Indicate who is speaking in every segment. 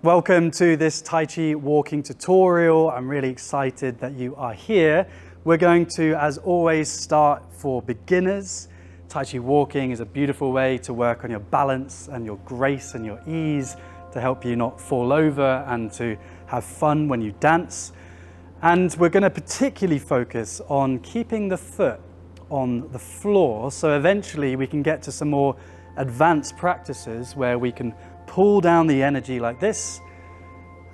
Speaker 1: Welcome to this Tai Chi Walking tutorial. I'm really excited that you are here. We're going to, as always, start for beginners. Tai Chi Walking is a beautiful way to work on your balance and your grace and your ease to help you not fall over and to have fun when you dance. And we're going to particularly focus on keeping the foot on the floor, so eventually we can get to some more advanced practices where we can pull down the energy like this,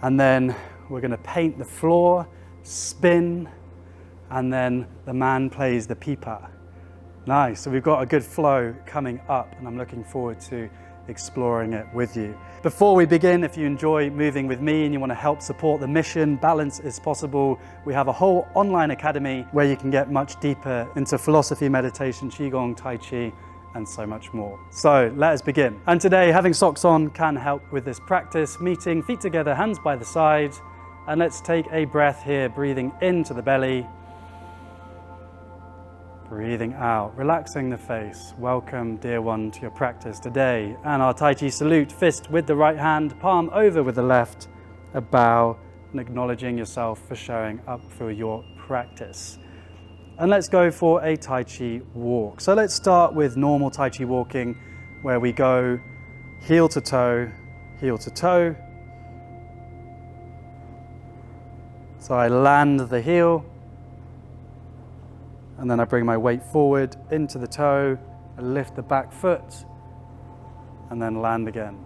Speaker 1: and then we're going to paint the floor, spin, and then the man plays the pipa. Nice, so we've got a good flow coming up, and I'm looking forward to exploring it with you. Before we begin, if you enjoy moving with me and you want to help support the mission, Balance is Possible, we have a whole online academy where you can get much deeper into philosophy, meditation, Qigong, Tai Chi, and so much more. So let us begin. And today, having socks on can help with this practice. Meeting, feet together, hands by the side. And let's take a breath here, breathing into the belly. Breathing out, relaxing the face. Welcome, dear one, to your practice today. And our Tai Chi salute, fist with the right hand, palm over with the left, a bow, and acknowledging yourself for showing up for your practice. And let's go for a Tai Chi walk. So let's start with normal Tai Chi walking, where we go heel to toe, heel to toe. So I land the heel, and then I bring my weight forward into the toe, I lift the back foot, and then land again.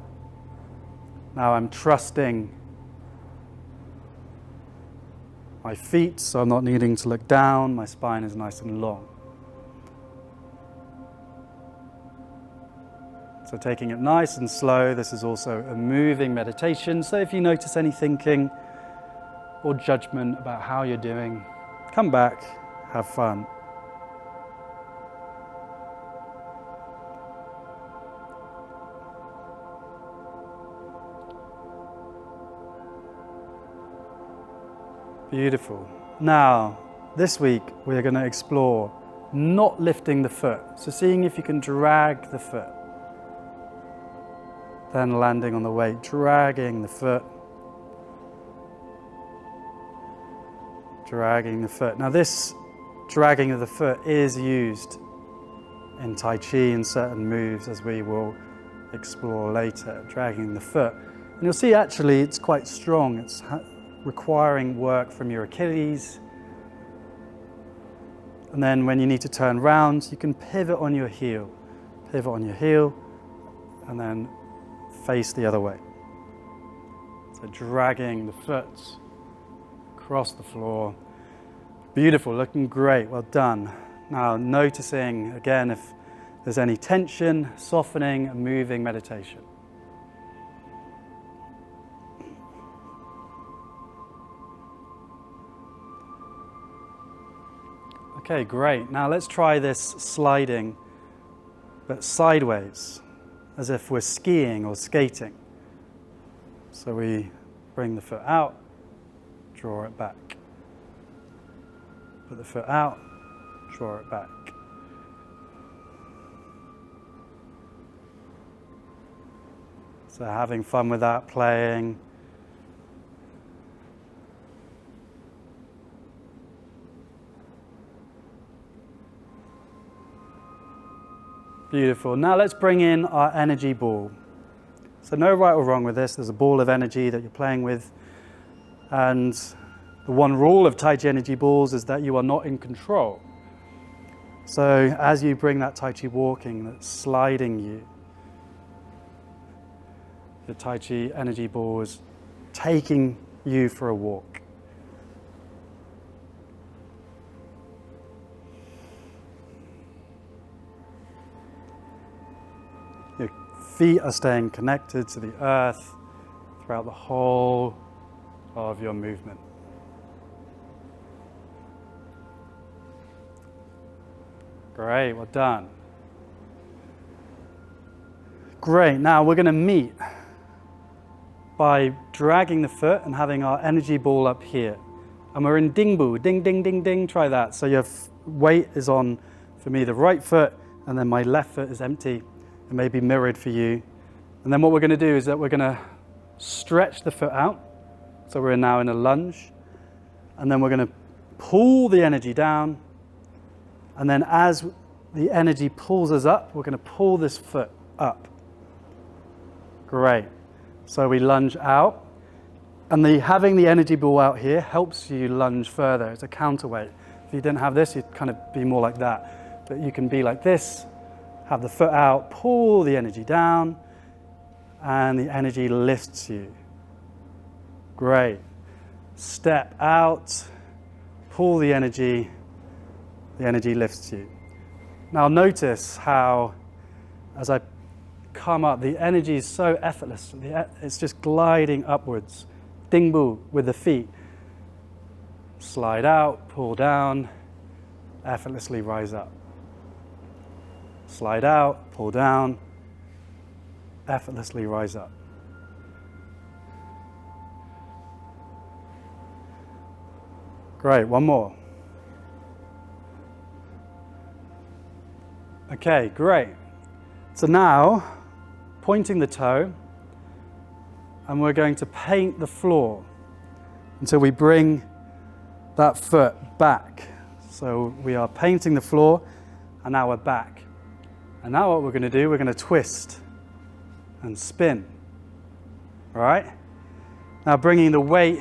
Speaker 1: Now I'm trusting my feet, so I'm not needing to look down, my spine is nice and long. So taking it nice and slow, this is also a moving meditation, so if you notice any thinking or judgment about how you're doing, come back, have fun. Beautiful. Now, this week we're going to explore not lifting the foot. So seeing if you can drag the foot. Then landing on the weight, dragging the foot. Dragging the foot. Now this dragging of the foot is used in Tai Chi in certain moves, as we will explore later, dragging the foot. And you'll see actually it's quite strong. It's requiring work from your Achilles. And then when you need to turn round, you can pivot on your heel. Pivot on your heel, and then face the other way. So dragging the foot across the floor. Beautiful, looking great, well done. Now noticing, again, if there's any tension, softening, and moving meditation. Okay, great. Now let's try this sliding, but sideways, as if we're skiing or skating. So we bring the foot out, draw it back. Put the foot out, draw it back. So having fun with that, playing. Beautiful. Now let's bring in our energy ball. So no right or wrong with this. There's a ball of energy that you're playing with. And the one rule of Tai Chi energy balls is that you are not in control. So as you bring that Tai Chi walking, that's sliding you, the Tai Chi energy ball is taking you for a walk. Your feet are staying connected to the earth throughout the whole of your movement. Great, well done. Great, now we're going to meet by dragging the foot and having our energy ball up here. And we're in ding bu, ding, ding, ding, ding, try that. So your weight is on, for me, the right foot, and then my left foot is empty. It may be mirrored for you. And then what we're going to do is that we're going to stretch the foot out. So we're now in a lunge. And then we're going to pull the energy down. And then as the energy pulls us up, we're going to pull this foot up. Great. So we lunge out. And having the energy ball out here helps you lunge further. It's a counterweight. If you didn't have this, you'd kind of be more like that. But you can be like this, have the foot out, pull the energy down, and the energy lifts you. Great. Step out, pull the energy lifts you. Now notice how, as I come up, the energy is so effortless. It's just gliding upwards. Ding bu with the feet. Slide out, pull down, effortlessly rise up. Slide out, pull down, effortlessly rise up. Great, one more. Okay, great. So now, pointing the toe, and we're going to paint the floor until we bring that foot back. So we are painting the floor, and now we're back. And now what we're going to do, we're going to twist and spin. All right? Now bringing the weight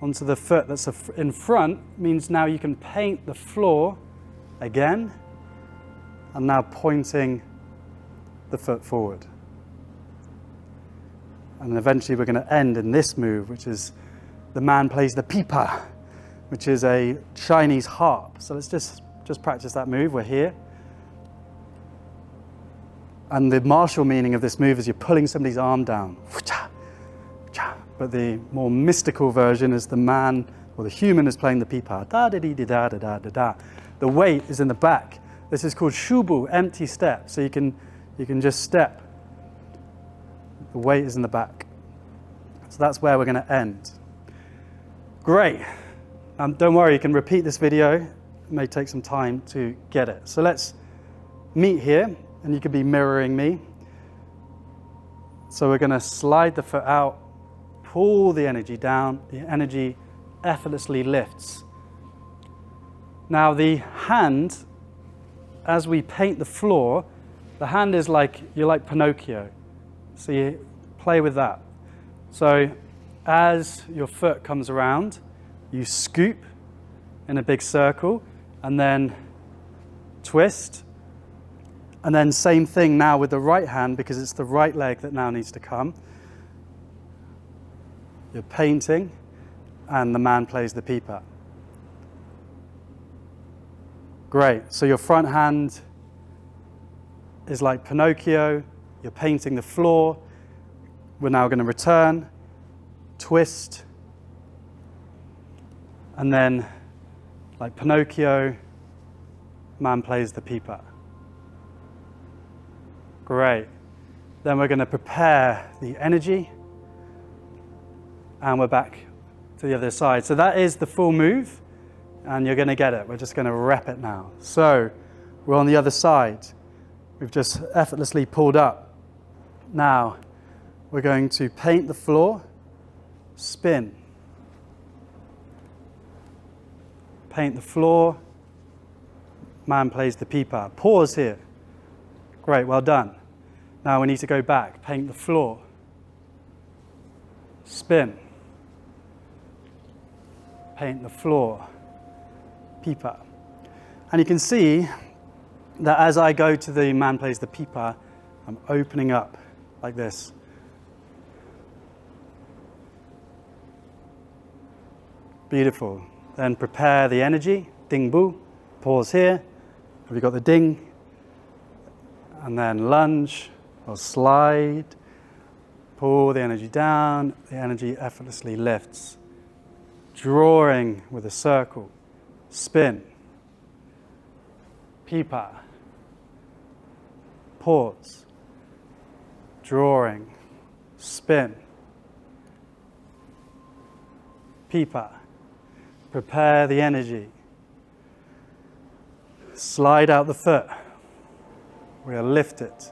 Speaker 1: onto the foot that's in front means now you can paint the floor again, and now pointing the foot forward. And eventually we're going to end in this move, which is the man plays the pipa, which is a Chinese harp. So let's just practice that move. We're here. And the martial meaning of this move is you're pulling somebody's arm down. But the more mystical version is the man or the human is playing the pipa. Da da dee da da da da da. The weight is in the back. This is called shubu, empty step. So you can just step. The weight is in the back. So that's where we're going to end. Great. Don't worry, you can repeat this video. It may take some time to get it. So let's meet here, and you could be mirroring me. So we're going to slide the foot out, pull the energy down. The energy effortlessly lifts. Now the hand, as we paint the floor, the hand is like, you're like Pinocchio. So you play with that. So as your foot comes around, you scoop in a big circle and then twist. And then same thing now with the right hand, because it's the right leg that now needs to come. You're painting and the man plays the pipa. Great. So your front hand is like Pinocchio. You're painting the floor. We're now going to return, twist, and then, like Pinocchio, man plays the pipa. Great. Then we're going to prepare the energy, and we're back to the other side. So that is the full move, and you're going to get it. We're just going to rep it now. So we're on the other side. We've just effortlessly pulled up. Now, we're going to paint the floor, spin. Paint the floor, man plays the pipa. Pause here. Great, well done. Now we need to go back, paint the floor, spin. Paint the floor, pipa. And you can see that as I go to the man plays the pipa, I'm opening up like this. Beautiful. Then prepare the energy, ding bu, pause here. Have you got the ding? And then lunge or slide, pull the energy down, the energy effortlessly lifts. Drawing with a circle, spin, pipa, pause, drawing, spin, pipa. Prepare the energy. Slide out the foot. We'll lift it.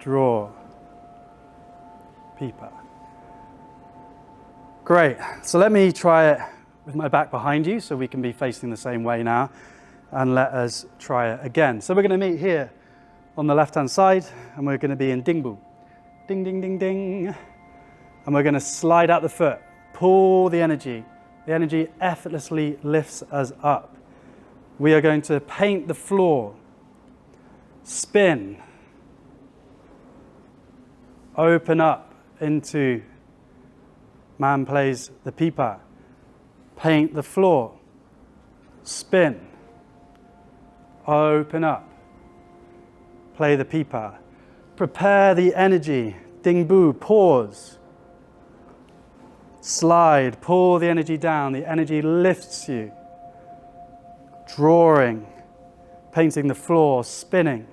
Speaker 1: draw, Pipa. Great, so let me try it with my back behind you so we can be facing the same way now, and let us try it again. So we're going to meet here on the left hand side, and we're going to be in ding bu, ding ding ding ding, and we're going to slide out the foot, pull the energy effortlessly lifts us up. We are going to paint the floor, spin, open up into man plays the pipa, paint the floor, spin, open up, play the pipa, prepare the energy, ding bu, pause, slide, pull the energy down, the energy lifts you, drawing, painting the floor, spinning,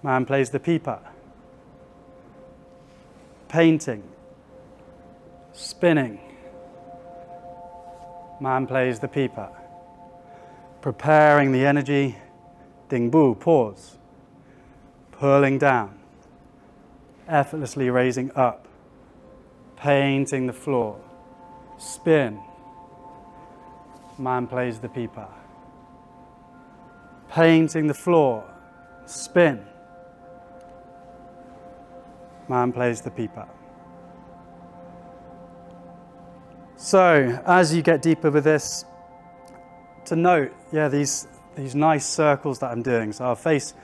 Speaker 1: man plays the pipa, painting, spinning, man plays the pipa, preparing the energy, ding bu, pause, pulling down, effortlessly raising up, painting the floor, spin, man plays the pipa, painting the floor, spin, man plays the pipa. So as you get deeper with this, to note, these nice circles that I'm doing. So I'll face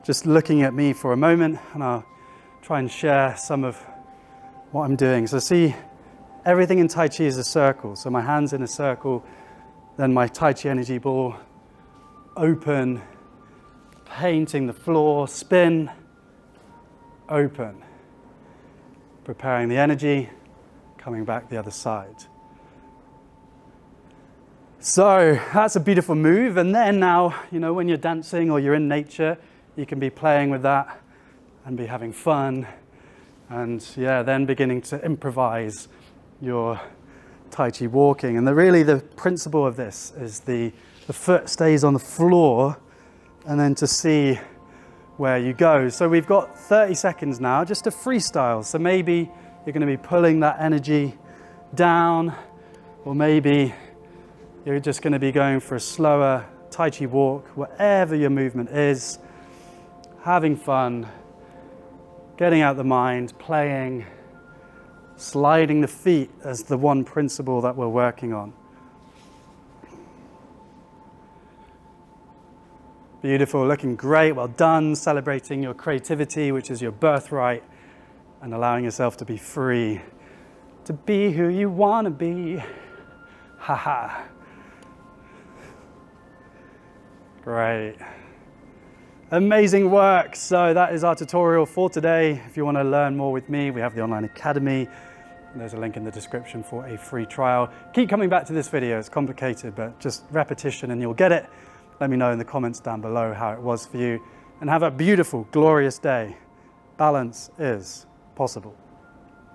Speaker 1: just looking at me for a moment, and I'll try and share some of what I'm doing. So see, everything in Tai Chi is a circle. So my hand's in a circle, then my Tai Chi energy ball, open, painting the floor, spin, open, preparing the energy, coming back the other side. So that's a beautiful move. And then now, when you're dancing or you're in nature, you can be playing with that and be having fun. And then beginning to improvise your Tai Chi walking. And really the principle of this is the foot stays on the floor, and then to see where you go. So we've got 30 seconds now just to freestyle. So maybe you're going to be pulling that energy down, or maybe you're just going to be going for a slower Tai Chi walk, whatever your movement is, having fun, getting out the mind, playing, sliding the feet as the one principle that we're working on. Beautiful, looking great, well done, celebrating your creativity, which is your birthright, and allowing yourself to be free, to be who you want to be. Haha. Great. Amazing work. So that is our tutorial for today. If you want to learn more with me, we have the online academy. There's a link in the description for a free trial. Keep coming back to this video. It's complicated, but just repetition and you'll get it. Let me know in the comments down below how it was for you. And have a beautiful, glorious day. Balance is possible.